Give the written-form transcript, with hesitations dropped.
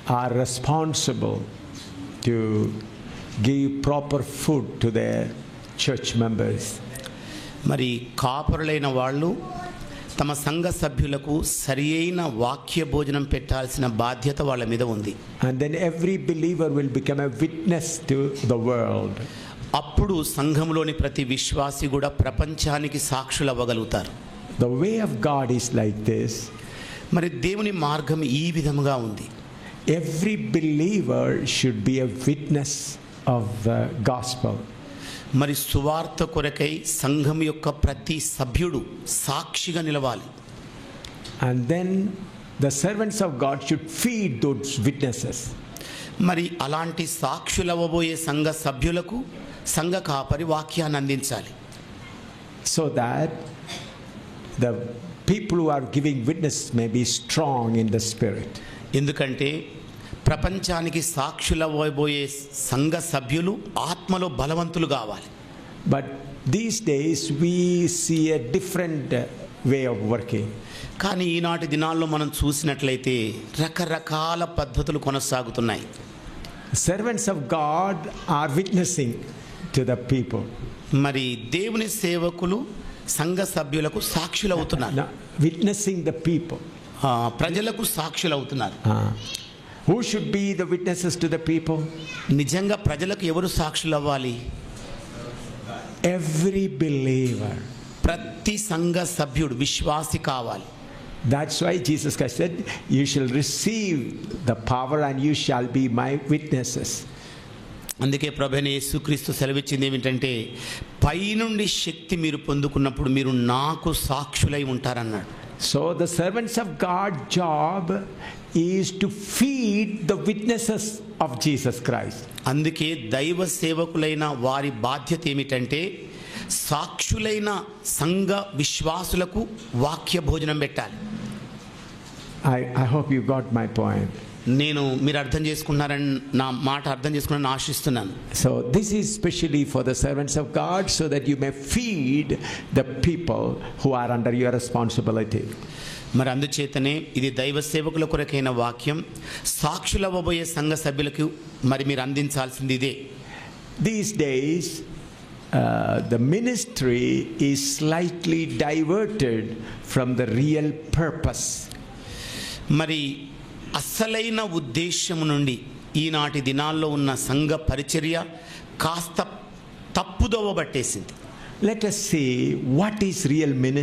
are responsible to give proper food to their church members. మరి కాపరులైన వాళ్ళు తమ సంఘ సభ్యులకు సరియైన వాక్య భోజనం పెట్టాల్సిన బాధ్యత వాళ్ళ మీద ఉంది. And then every believer will become a witness to the world. అప్పుడు సంఘంలోని ప్రతి విశ్వాసి కూడా ప్రపంచానికి సాక్షులు అవ్వగలుగుతారు. The way of God is like this. మరి దేవుని మార్గం ఈ విధముగా ఉంది. Every believer should be a witness of the gospel. మరి సువార్త కొరకై సంఘం యొక్క ప్రతి సభ్యుడు సాక్షిగా నిలవాలి. And then the servants of God should feed those witnesses. మరి అలాంటి సాక్షులవ్వబోయే సంఘ సభ్యులకు సంఘ కాపరి వాక్యాన్ని అందించాలి. So that the people who are giving witness may be strong in the spirit. ఎందుకంటే ప్రపంచానికి సాక్షులవ్వబోయే సంఘ సభ్యులు ఆత్మలో బలవంతులు కావాలి. But these days we see a different way of working. కానీ ఈనాటి దినాల్లో మనం చూసినట్లయితే రకరకాల పద్ధతులు కొనసాగుతున్నాయి. Servants of God are witnessing to the people. మరి దేవుని సేవకులు సంఘ సభ్యులకు సాక్షులు అవుతున్నారు. Now, witnessing the people. ప్రజలకు సాక్షులు అవుతున్నారు. Who should be the witnesses to the people? నిజంగా ప్రజలకు ఎవరు సాక్షులు అవ్వాలి? Every believer. ప్రతి సంఘ సభ్యుడు విశ్వాసి కావాలి. That's why Jesus Christ said, you shall receive the power and you shall be my witnesses. అందుకే ప్రభువైన యేసుక్రీస్తు సెలవిచ్చింది ఏమిటంటే పైనుండి శక్తి మీరు పొందుకున్నప్పుడు మీరు నాకు సాక్షులై ఉంటారన్నాడు. So the servants of God job is to feed the witnesses of Jesus Christ. అందుకే దైవ సేవకులైన వారి బాధ్యత ఏమిటంటే సాక్షులైన సంఘ విశ్వాసులకు వాక్య భోజనం పెట్టాలి. I hope you got my point. నేను మీరు అర్థం చేసుకున్నారని నా మాట అర్థం చేసుకున్నారని ఆశిస్తున్నాను. So this is specially for the servants of God so that you may feed the people who are under your responsibility. మరి అందుచేతనే ఇది దైవ సేవకుల కొరకైన వాక్యం. సాక్షులవ్వబోయే సంఘ సభ్యులకు మరి మీరు అందించాల్సింది ఇదే. These days the ministry is slightly diverted from the real purpose. మరి అసలైన ఉద్దేశము నుండి ఈనాటి దినాల్లో ఉన్న సంఘ పరిచర్య కాస్త తప్పుదోవ పట్టేసింది. Let us see what is real ministry.